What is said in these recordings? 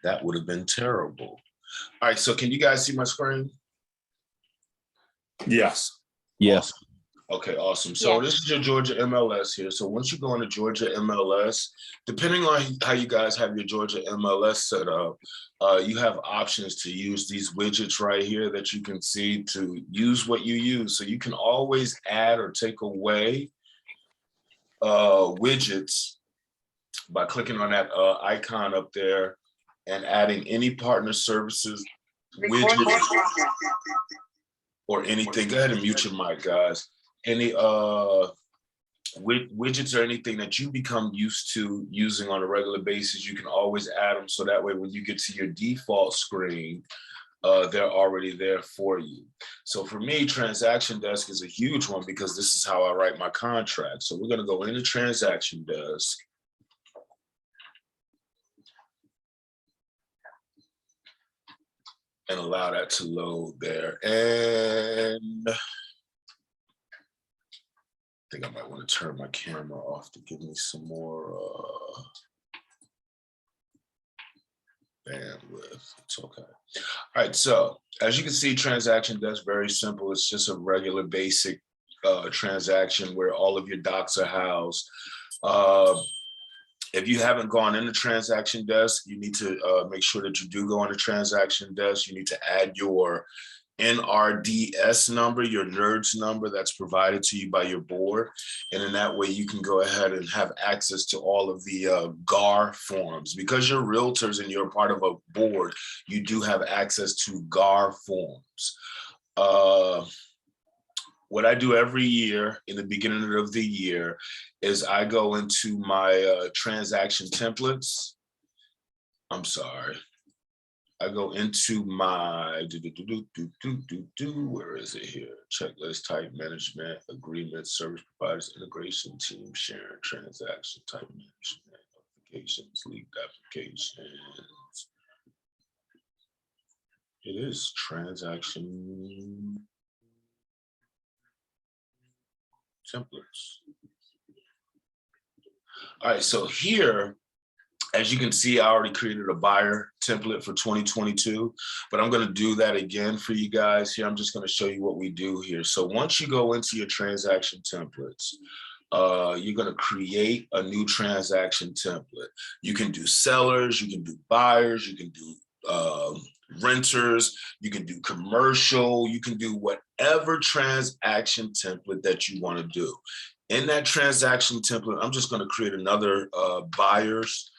That would have been terrible. All right, so can you guys see my screen? Yes. Yes. Awesome. Okay, awesome. So this is your Georgia MLS here. So once you go into Georgia MLS, depending on how you guys have your Georgia MLS set up, you have options to use these widgets right here that you can see to use what you use. So you can always add or take away widgets by clicking on that icon up there and adding any partner services widget or anything. Go ahead and mute your mic, guys. Any widgets or anything that you become used to using on a regular basis, you can always add them. So that way, when you get to your default screen, they're already there for you. So for me, Transaction Desk is a huge one because this is how I write my contract. So we're gonna go into Transaction Desk. And allow that to load there. And I think I might want to turn my camera off to give me some more bandwidth. It's okay. All right, so as you can see, Transaction Desk, very simple. It's just a regular basic transaction where all of your docs are housed. If you haven't gone into Transaction Desk, you need to make sure that you do go into Transaction Desk. You need to add your NRDS number, your NERDS number that's provided to you by your board. And in that way, you can go ahead and have access to all of the GAR forms. Because you're realtors and you're part of a board, you do have access to GAR forms. What I do every year in the beginning of the year is I go into my transaction templates. I'm sorry. I go into my, where is it here? Checklist, type management, agreement, service providers, integration, team sharing, transaction, type management, notifications, lead applications. It is transaction templates. All right, so here, as you can see, I already created a buyer template for 2022, but I'm going to do that again for you guys here. I'm just going to show you what we do here. So once you go into your transaction templates, you're going to create a new transaction template. You can do sellers, you can do buyers, you can do renters, you can do commercial, you can do whatever transaction template that you want to do. In that transaction template, I'm just going to create another buyers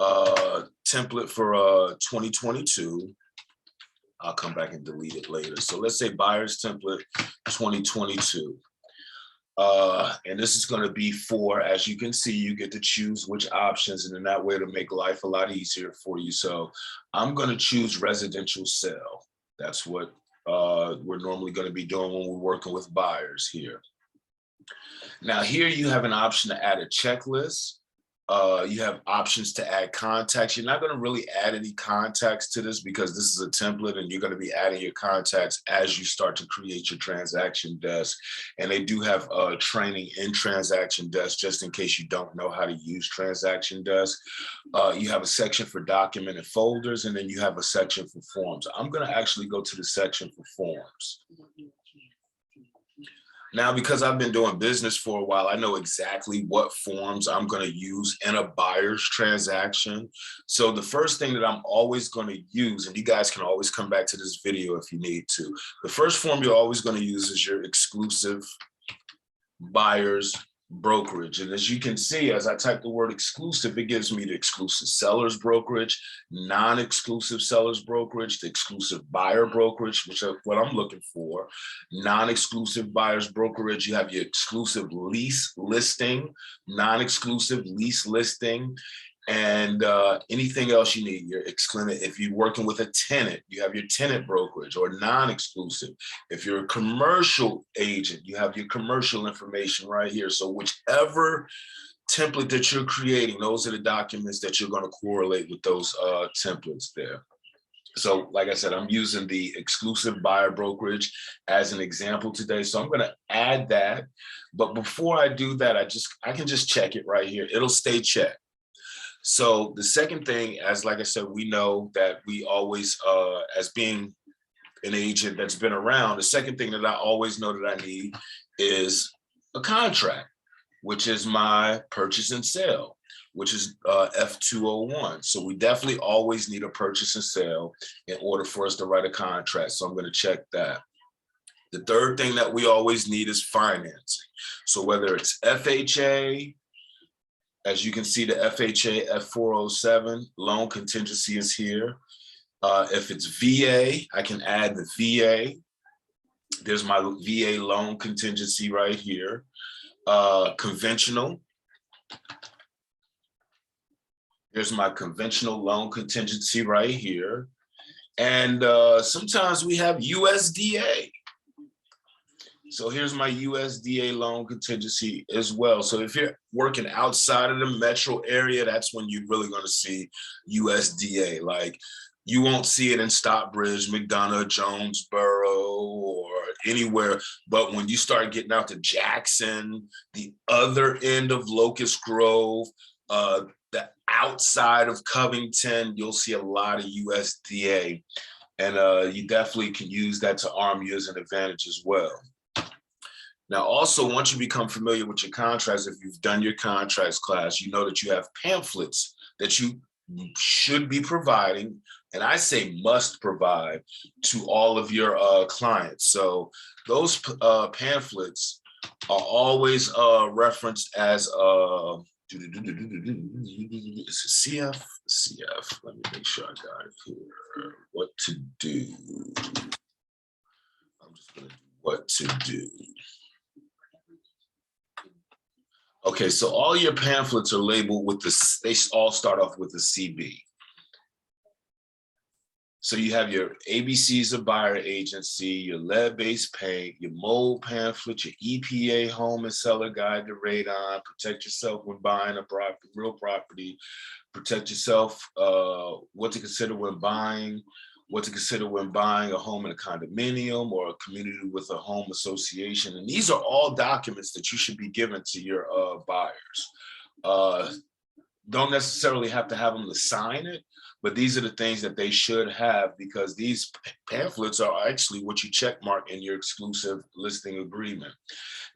template for 2022. I'll come back and delete it later. So let's say buyers template 2022. And this is going to be for, as you can see, you get to choose which options, and in that way to make life a lot easier for you. So I'm going to choose residential sale. That's what we're normally going to be doing when we're working with buyers here. Now here you have an option to add a checklist. You have options to add contacts. You're not going to really add any contacts to this because this is a template and you're going to be adding your contacts as you start to create your transaction desk. And they do have training in transaction desk just in case you don't know how to use transaction desk. You have a section for document and folders, and then you have a section for forms. I'm going to actually go to the section for forms. Now, because I've been doing business for a while, I know exactly what forms I'm going to use in a buyer's transaction. So the first thing that I'm always going to use, and you guys can always come back to this video if you need to, the first form you're always going to use is your exclusive buyer's brokerage. And as you can see, as I type the word exclusive, it gives me the exclusive seller's brokerage, non-exclusive seller's brokerage, the exclusive buyer brokerage, which is what I'm looking for, non-exclusive buyer's brokerage. You have your exclusive lease listing, non-exclusive lease listing, and anything else you need. Your exclusive, if you're working with a tenant, you have your tenant brokerage or non-exclusive. If you're a commercial agent, you have your commercial information right here. So whichever template that you're creating, those are the documents that you're going to correlate with those templates there. So like I said, I'm using the exclusive buyer brokerage as an example today. So I'm going to add that. But before I do that, I can just check it right here. It'll stay checked. So the second thing, as like I said, we know that we always, as being an agent that's been around, the second thing that I always know that I need is a contract, which is my purchase and sale, which is F201. So we definitely always need a purchase and sale in order for us to write a contract. So I'm going to check that. The third thing that we always need is financing. So whether it's FHA, as you can see, the FHA F407 loan contingency is here. If it's VA, I can add the VA. There's my VA loan contingency right here. Conventional. There's my conventional loan contingency right here. And sometimes we have USDA. So here's my USDA loan contingency as well. So if you're working outside of the metro area, that's when you're really going to see USDA. Like, you won't see it in Stockbridge, McDonough, Jonesboro, or anywhere. But when you start getting out to Jackson, the other end of Locust Grove, the outside of Covington, you'll see a lot of USDA. And you definitely can use that to arm you as an advantage as well. Now, also, once you become familiar with your contracts, if you've done your contracts class, you know that you have pamphlets that you should be providing, and I say must provide, to all of your clients. So those pamphlets are always referenced as CF. Let me make sure I got it here. What to do. I'm just going to do what to do. Okay, so all your pamphlets are labeled with this, they all start off with a CB. So you have your ABCs of buyer agency, your lead-based paint, your mold pamphlet, your EPA home and seller guide to radon, protect yourself when buying a property, real property, protect yourself, what to consider when buying, what to consider when buying a home in a condominium or a community with a home association. And these are all documents that you should be giving to your buyers. Don't necessarily have to have them to sign it, but these are the things that they should have, because these pamphlets are actually what you check mark in your exclusive listing agreement.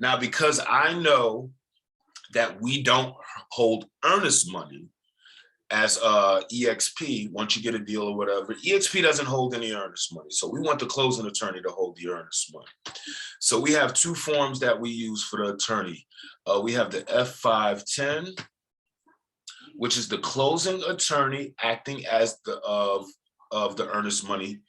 Now, because I know that we don't hold earnest money as EXP, once you get a deal or whatever, EXP doesn't hold any earnest money. So we want the closing attorney to hold the earnest money. So we have two forms that we use for the attorney. We have the F510, which is the closing attorney acting as the of the earnest money.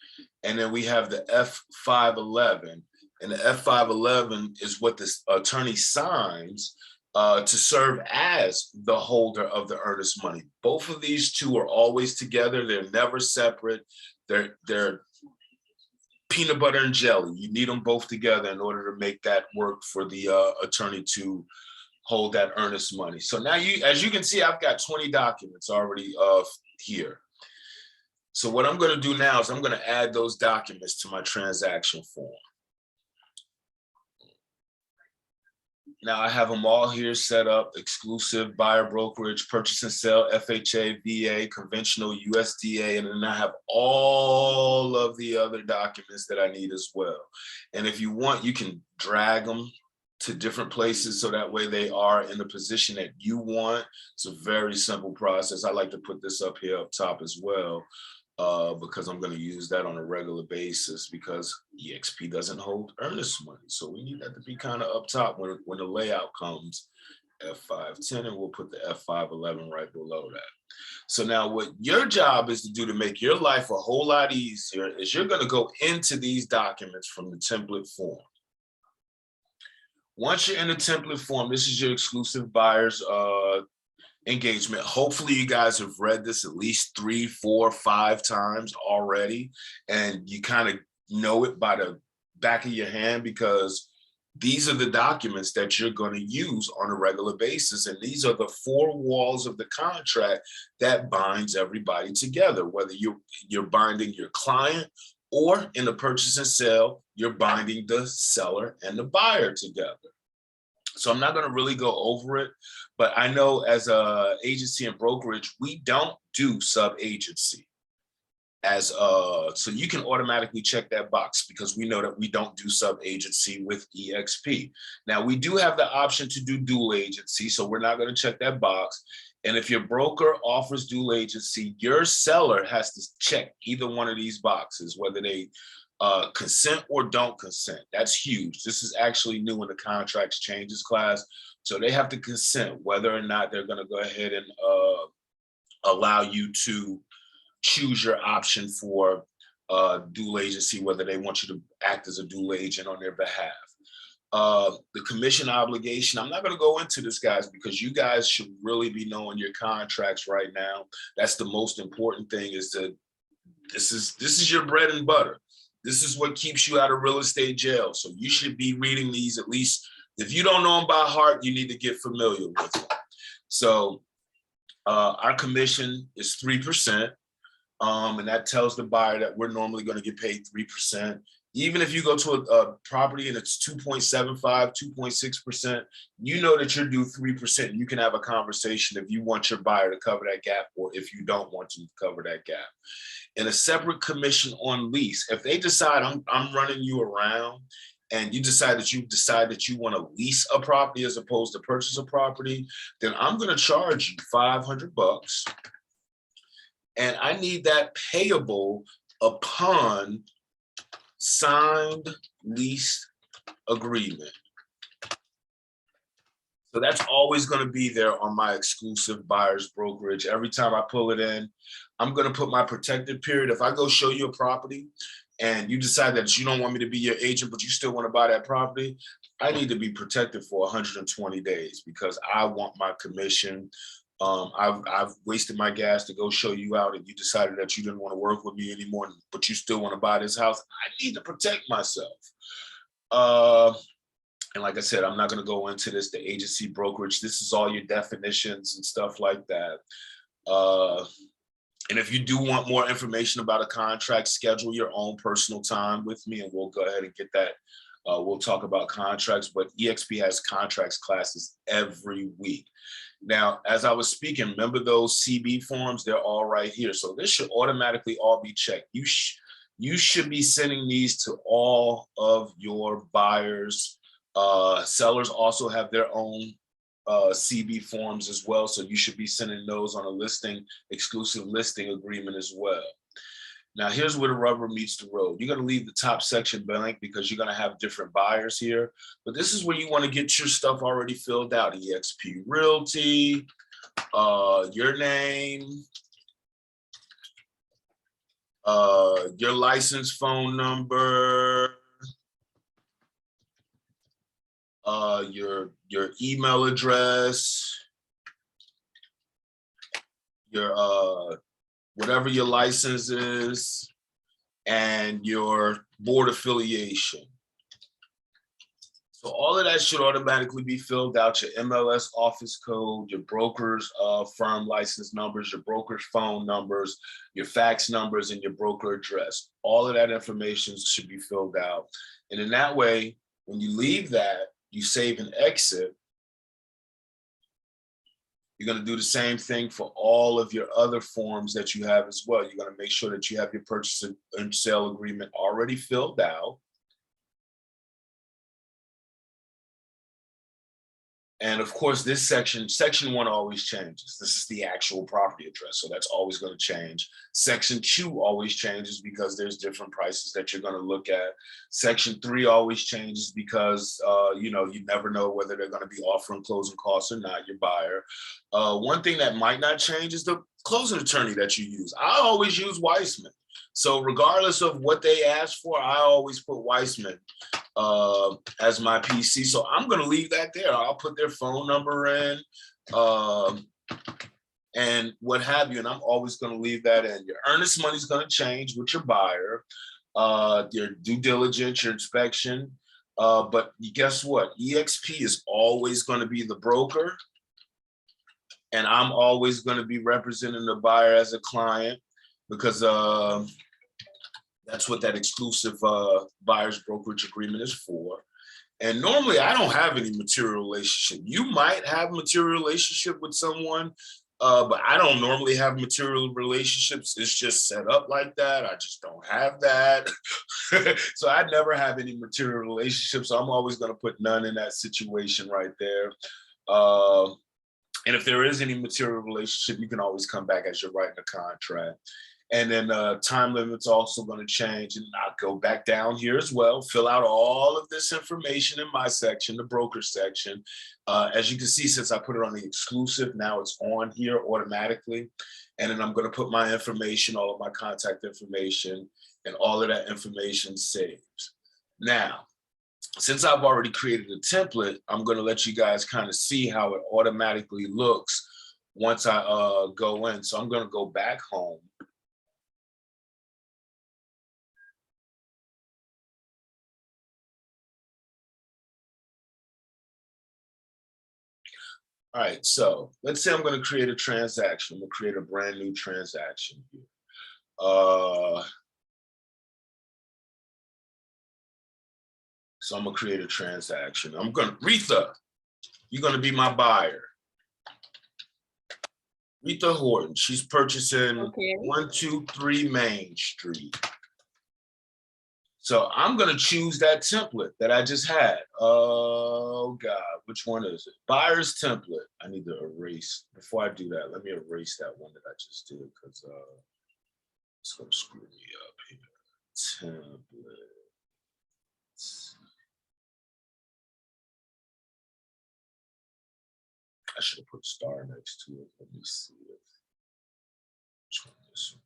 And then we have the F511. And the F511 is what the attorney signs to serve as the holder of the earnest money. Both of these two are always together. They're never separate. They're peanut butter and jelly. You need them both together in order to make that work for the attorney to hold that earnest money. So now, as you can see, I've got 20 documents already here. So what I'm going to do now is I'm going to add those documents to my transaction form. Now I have them all here set up: exclusive, buyer brokerage, purchase and sale, FHA, VA, conventional, USDA, and then I have all of the other documents that I need as well. And if you want, you can drag them to different places so that way they are in the position that you want. It's a very simple process. I like to put this up here up top as well, because I'm going to use that on a regular basis, because EXP doesn't hold earnest money. So we need that to be kind of up top when the layout comes. F510, and we'll put the F511 right below that. So now what your job is to do to make your life a whole lot easier is you're going to go into these documents from the template form. Once you're in the template form, this is your exclusive buyer's engagement. Hopefully you guys have read this at least 3, 4, 5 times already, and you kind of know it by the back of your hand, because these are the documents that you're going to use on a regular basis. And these are the 4 walls of the contract that binds everybody together, whether you're binding your client, or in the purchase and sale, you're binding the seller and the buyer together. So I'm not going to really go over it, but I know as a agency and brokerage, we don't do sub-agency as so you can automatically check that box because we know that we don't do sub-agency with EXP. Now we do have the option to do dual agency, so we're not going to check that box. And if your broker offers dual agency, your seller has to check either one of these boxes, whether they consent or don't consent. That's huge. This is actually new in the contracts changes class. So they have to consent whether or not they're going to go ahead and allow you to choose your option for dual agency, whether they want you to act as a dual agent on their behalf. The commission obligation, I'm not going to go into this, guys, because you guys should really be knowing your contracts right now. That's the most important thing, is that this is your bread and butter. This is what keeps you out of real estate jail. So you should be reading these at least. If you don't know them by heart, you need to get familiar with them. So our commission is 3%. And that tells the buyer that we're normally going to get paid 3%. Even if you go to a property and it's 2.75, 2.6%, you know that you're due 3%. You can have a conversation if you want your buyer to cover that gap or if you don't want to cover that gap. And a separate commission on lease. If they decide I'm running you around and you decide that you want to lease a property as opposed to purchase a property, then I'm going to charge you $500. And I need that payable upon signed lease agreement. So that's always going to be there on my exclusive buyer's brokerage. Every time I pull it in, I'm going to put my protected period. If I go show you a property and you decide that you don't want me to be your agent, but you still want to buy that property, I need to be protected for 120 days because I want my commission. I've wasted my gas to go show you out and you decided that you didn't want to work with me anymore, but you still want to buy this house. I need to protect myself. And like I said, I'm not going to go into this, the agency brokerage. This is all your definitions and stuff like that. And if you do want more information about a contract, schedule your own personal time with me and we'll go ahead and get that. We'll talk about contracts, but EXP has contracts classes every week. Now, as I was speaking, remember those CB forms? They're all right here. So this should automatically all be checked. You should be sending these to all of your buyers. Sellers also have their own CB forms as well. So you should be sending those on a exclusive listing agreement as well. Now, here's where the rubber meets the road. You're going to leave the top section blank because you're going to have different buyers here. But this is where you want to get your stuff already filled out. EXP Realty, your name, your license phone number, your email address, your whatever your license is, and your board affiliation. So all of that should automatically be filled out. Your MLS office code, your broker's firm license numbers, your broker's phone numbers, your fax numbers, and your broker address. All of that information should be filled out. And in that way, when you leave that, you save and exit. You're going to do the same thing for all of your other forms that you have as well. You're going to make sure that you have your purchase and sale agreement already filled out. And of course, this section 1 always changes. This is the actual property address. So that's always going to change. Section 2 always changes because there's different prices that you're going to look at. Section 3 always changes because, you never know whether they're going to be offering closing costs or not, your buyer. One thing that might not change is the closing attorney that you use. I always use Weissman. So regardless of what they ask for, I always put Weissman as my PC. So I'm going to leave that there. I'll put their phone number in and what have you. And I'm always going to leave that in. Your earnest money is going to change with your buyer, your due diligence, your inspection. But guess what? EXP is always going to be the broker. And I'm always going to be representing the buyer as a client because that's what that exclusive buyer's brokerage agreement is for. And normally I don't have any material relationship. You might have material relationship with someone, but I don't normally have material relationships. It's just set up like that. I just don't have that. So I never have any material relationships. So I'm always going to put none in that situation right there. And if there is any material relationship, you can always come back as you're writing a contract. And then time limit's also going to change. And I'll go back down here as well, fill out all of this information in my section, the broker section. As you can see, since I put it on the exclusive, now it's on here automatically. And then I'm going to put my information, all of my contact information, and all of that information saves. Now, since I've already created a template, I'm going to let you guys kind of see how it automatically looks once I go in. So I'm going to go back home. All right, so let's say I'm going to create a transaction. I'm going to create a brand new transaction here. So I'm going to create a transaction. I'm going to, Retha, you're going to be my buyer. Retha Horton, she's purchasing 123 Main Street. So I'm going to choose that template that I just had. Oh God, which one is it? Buyer's template. I need to erase, before I do that, let me erase that one that I just did because it's going to screw me up here. Template. I should have put star next to it. Let me see it. Which one is it?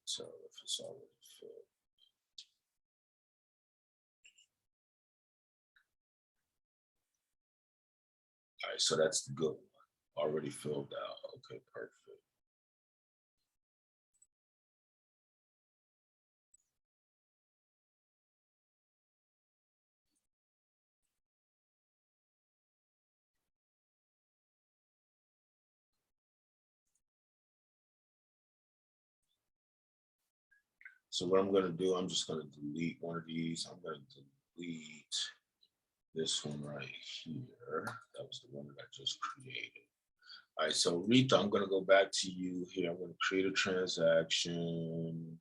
So if it's already filled. All right, so that's the good one. Already filled out. Okay, perfect. So what I'm going to do, I'm just going to delete one of these. I'm going to delete this one right here. That was the one that I just created. All right, so Rita, I'm going to go back to you here. I'm going to create a transaction.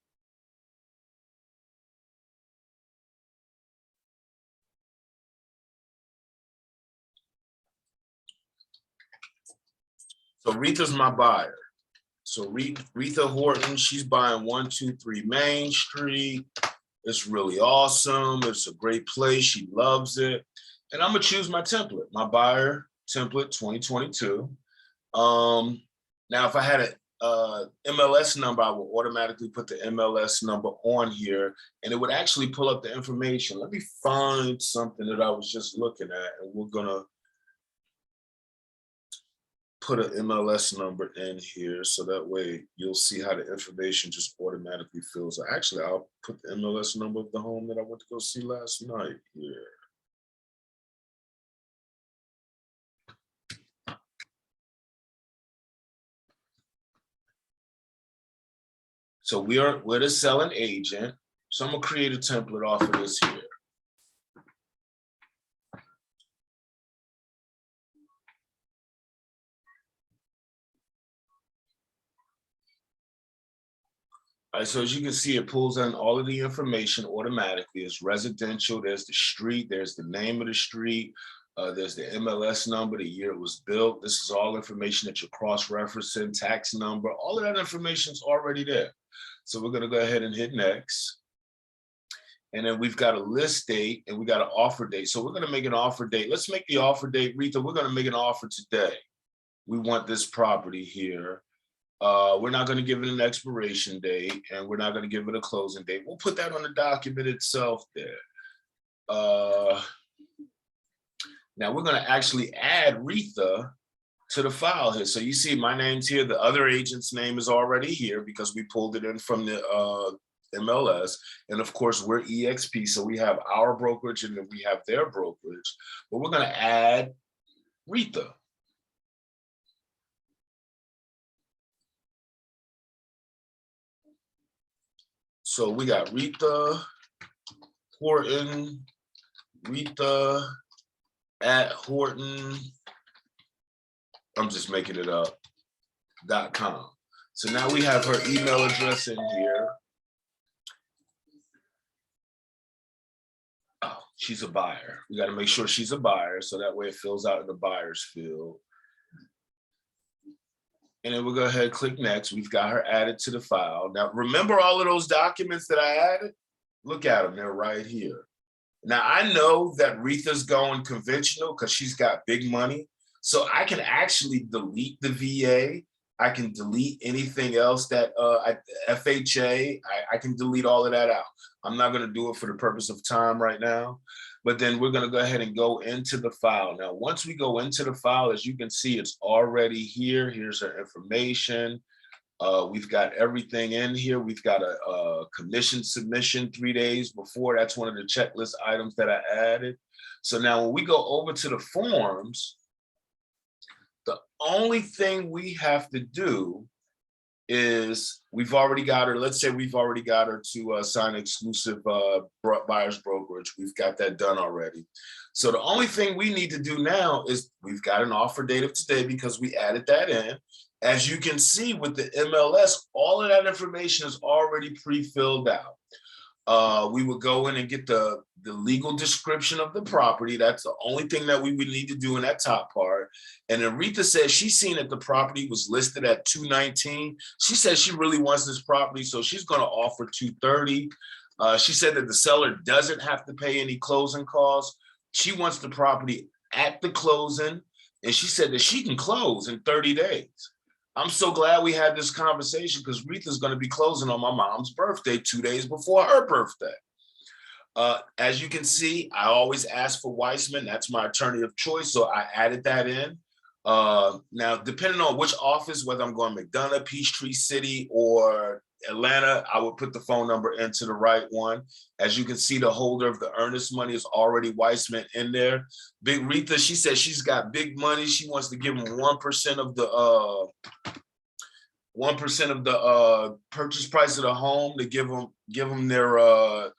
So Rita's my buyer. So Rita Horton, she's buying 123 Main Street. It's really awesome. It's a great place. She loves it. And I'm going to choose my template, my buyer template 2022. Now, if I had a MLS number, I would automatically put the MLS number on here and it would actually pull up the information. Let me find something that I was just looking at and we're going to put an MLS number in here so that way you'll see how the information just automatically fills. Actually, I'll put the MLS number of the home that I went to go see last night here. So we're the selling agent. So I'm gonna create a template off of this here. All right, so as you can see, it pulls in all of the information automatically. It's residential, there's the street, there's the name of the street, there's the MLS number, the year it was built. This is all information that you're cross-referencing, tax number, all of that information is already there. So we're gonna go ahead and hit next. And then we've got a list date and we got an offer date. So we're gonna make an offer date. Let's make the offer date, Rita, we're gonna make an offer today. We want this property here. We're not going to give it an expiration date and we're not going to give it a closing date. We'll put that on the document itself there. Now we're going to actually add Retha to the file here. So you see my name's here. The other agent's name is already here because we pulled it in from the MLS. And of course, we're EXP. So we have our brokerage and then we have their brokerage. But we're going to add Retha. So we got Rita Horton, Rita at Horton, I'm just making it up, .com. So now we have her email address in here. Oh, she's a buyer. We got to make sure she's a buyer, so that way it fills out in the buyer's field. And then we'll go ahead and click next. We've got her added to the file. Now, remember all of those documents that I added? Look at them, they're right here. Now, I know that Retha's going conventional because she's got big money. So I can actually delete the VA. I can delete anything else that FHA, I can delete all of that out. I'm not going to do it for the purpose of time right now, but then we're going to go ahead and go into the file. Now, once we go into the file, as you can see, it's already here. Here's our information. We've got everything in here. We've got a commission submission 3 days before. That's one of the checklist items that I added. So now when we go over to the forms, the only thing we have to do is we've already got her, let's say we've already got her to sign exclusive buyer's brokerage. We've got that done already. So the only thing we need to do now is we've got an offer date of today because we added that in. As you can see with the MLS, all of that information is already pre-filled out. We would go in and get the legal description of the property. That's the only thing that we would need to do in that top part. And then Rita says she's seen that the property was listed at $219. She says she really wants this property, so she's going to offer $230. She said that the seller doesn't have to pay any closing costs. She wants the property at the closing, and she said that she can close in 30 days. I'm so glad we had this conversation because Rita's going to be closing on my mom's birthday 2 days before her birthday. As you can see, I always ask for Weissman. That's my attorney of choice, so I added that in. Now, depending on which office, whether I'm going McDonough, Peachtree City, or Atlanta, I would put the phone number into the right one. As you can see, the holder of the earnest money is already Weissman in there. Big Rita, she says she's got big money. She wants to give him 1% of the 1% of the purchase price of the home to give them their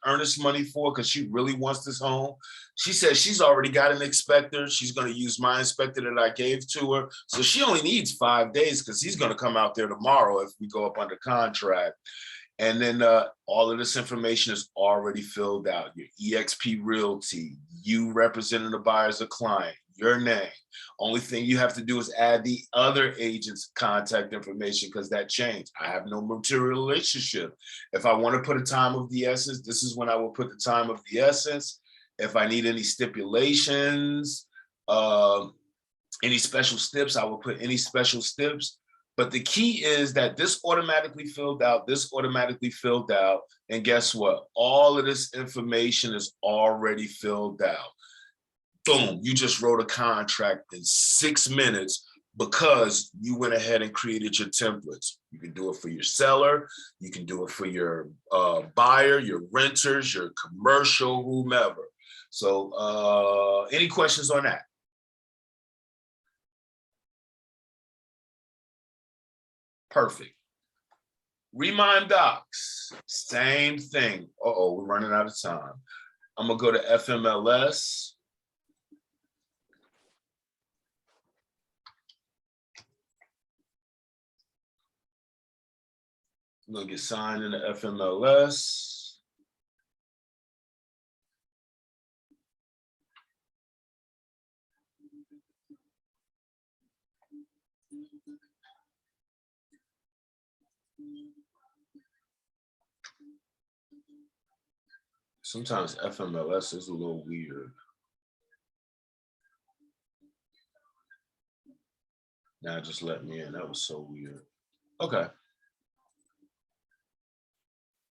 earnest money for, because she really wants this home. She says she's already got an inspector. She's going to use my inspector that I gave to her. So she only needs 5 days because he's going to come out there tomorrow if we go up under contract. And then all of this information is already filled out. Your EXP Realty, you representing the buyer as a client, your name. Only thing you have to do is add the other agent's contact information because that changed. I have no material relationship. If I want to put a time of the essence, this is when I will put the time of the essence. If I need any stipulations, any special steps, I will put any special steps. But the key is that this automatically filled out, this automatically filled out. And guess what? All of this information is already filled out. Boom, you just wrote a contract in 6 minutes because you went ahead and created your templates. You can do it for your seller. You can do it for your buyer, your renters, your commercial, whomever. So any questions on that? Perfect. Remind docs, same thing. Uh-oh, we're running out of time. I'm gonna go to FMLS. I'm gonna get signed into FMLS. Sometimes FMLS is a little weird. Now just let me in. That was so weird. Okay.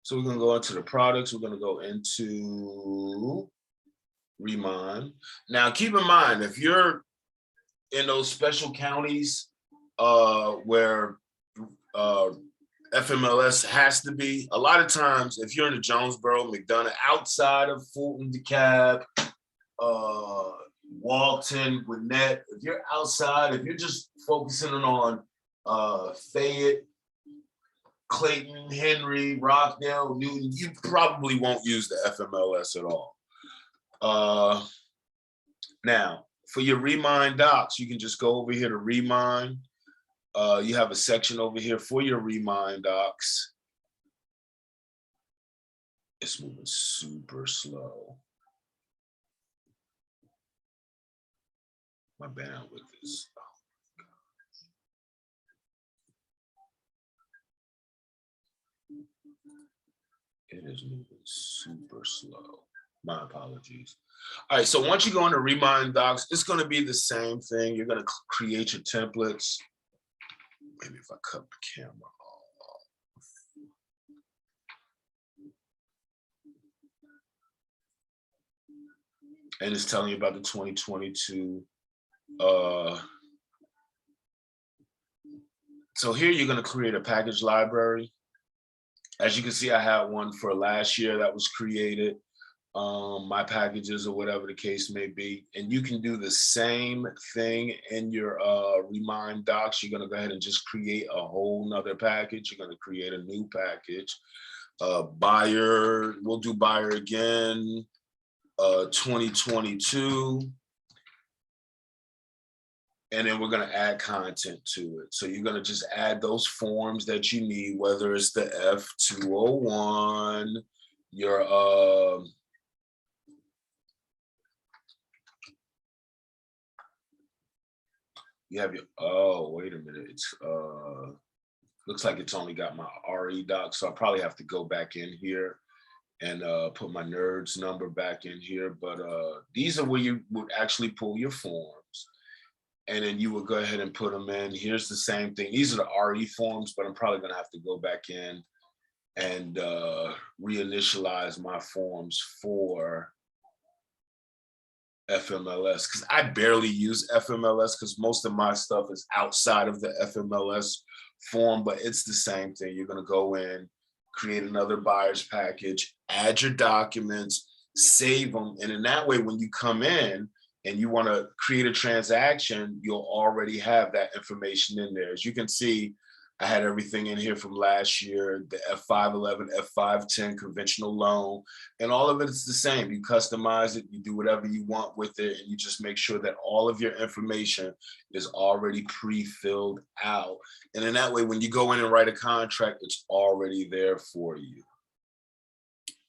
So we're going to go into the products. We're going to go into Remind. Now, keep in mind, if you're in those special counties where FMLS has to be, a lot of times, if you're in the Jonesboro, McDonough, outside of Fulton, DeKalb, Walton, Gwinnett, if you're outside, if you're just focusing on Fayette, Clayton, Henry, Rockdale, Newton, you probably won't use the FMLS at all. Now, for your Remind docs, you can just go over here to Remind. You have a section over here for your Remind docs. It's moving super slow. My bandwidth is, it is moving super slow. My apologies. All right, so once you go into Remind docs, it's going to be the same thing. You're going to create your templates. Maybe if I cut the camera off. And it's telling you about the 2022. So here you're going to create a package library. As you can see, I had one for last year that was created, my packages or whatever the case may be. And you can do the same thing in your Remind docs. You're going to go ahead and just create a whole nother package. You're going to create a new package. Buyer, we'll do buyer again, 2022. And then we're going to add content to it. So you're going to just add those forms that you need, whether it's the F201, your you have your, oh, wait a minute. It's looks like it's only got my RE doc. So I'll probably have to go back in here and put my nerds number back in here. But these are where you would actually pull your forms. And then you would go ahead and put them in. Here's the same thing. These are the RE forms, but I'm probably going to have to go back in and reinitialize my forms for FMLS, because I barely use FMLS because most of my stuff is outside of the FMLS form, but it's the same thing. You're going to go in, create another buyer's package, add your documents, save them. And in that way, when you come in, and you want to create a transaction, you'll already have that information in there. As you can see, I had everything in here from last year, the F511, F510 conventional loan, and all of it is the same. You customize it, you do whatever you want with it, and you just make sure that all of your information is already pre-filled out. And in that way, when you go in and write a contract, it's already there for you.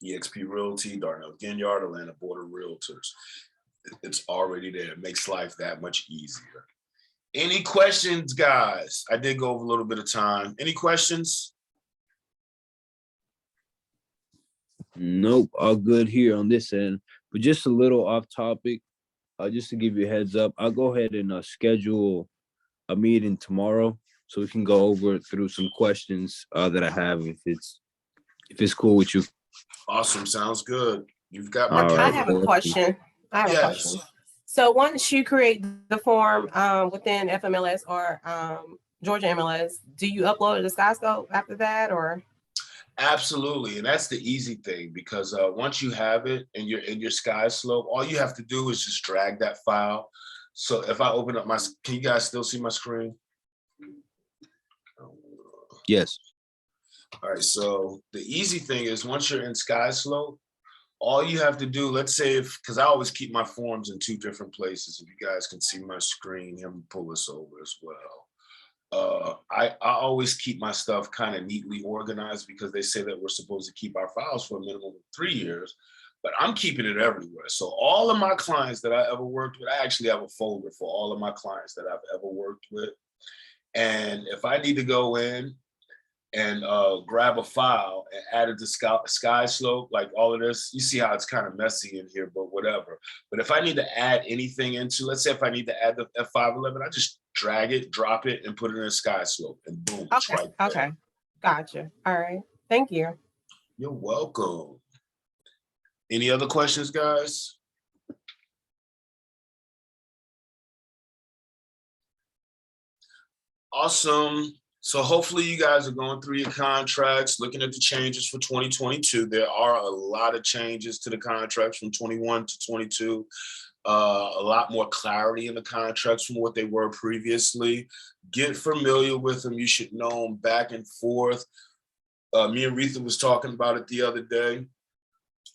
eXp Realty, Darnell Ginyard, Atlanta Border Realtors. It's already there. It makes life that much easier. Any questions, guys? I did go over a little bit of time. Any questions? Nope, all good here on this end. But just a little off topic, just to give you a heads up, I'll go ahead and schedule a meeting tomorrow so we can go over through some questions that I have if it's cool with you. Awesome, sounds good. You've got my All I right. have a question. Yes. So once you create the form within FMLS or Georgia MLS, do you upload it to SkyScope after that, or? Absolutely, and that's the easy thing, because once you have it and you're in your SkySlope, all you have to do is just drag that file. So if I open up my, can you guys still see my screen? Yes. All right, so the easy thing is once you're in SkySlope, all you have to do, let's say because I always keep my forms in two different places. If you guys can see my screen, let me pull this over as well. I always keep my stuff kind of neatly organized because they say that we're supposed to keep our files for a minimum of 3 years, but I'm keeping it everywhere. So all of my clients that I ever worked with, I actually have a folder for all of my clients that I've ever worked with. And if I need to go in and grab a file and add it to SkySlope, like all of this, you see how it's kind of messy in here, but whatever. But if I need to add anything into, let's say if I need to add the F511, I just drag it, drop it, and put it in SkySlope, and boom, it's right there. Okay, gotcha. All right, thank you. You're welcome. Any other questions, guys? Awesome. So hopefully you guys are going through your contracts, looking at the changes for 2022. There are a lot of changes to the contracts from 21 to 22. A lot more clarity in the contracts from what they were previously. Get familiar with them. You should know them back and forth. Me and Retha was talking about it the other day.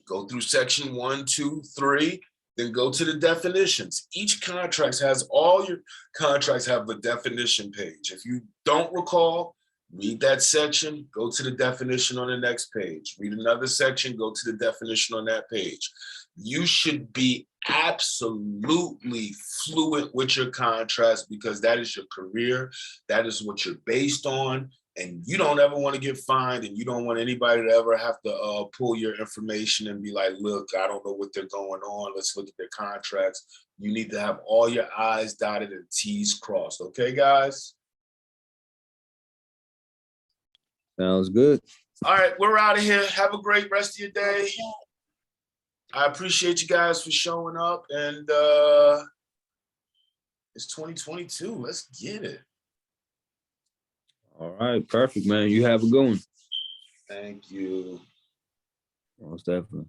Go through section 1, 2, 3, then go to the definitions. Each contract has, all your contracts have a definition page. If you don't recall, read that section, go to the definition on the next page. Read another section, go to the definition on that page. You should be absolutely fluent with your contracts because that is your career. That is what you're based on. And you don't ever want to get fined, and you don't want anybody to ever have to pull your information and be like, look, I don't know what they're going on. Let's look at their contracts. You need to have all your I's dotted and T's crossed. Okay, guys? Sounds good. All right, we're out of here. Have a great rest of your day. I appreciate you guys for showing up, and it's 2022. Let's get it. All right, perfect, man. You have a good one. Thank you. Most definitely.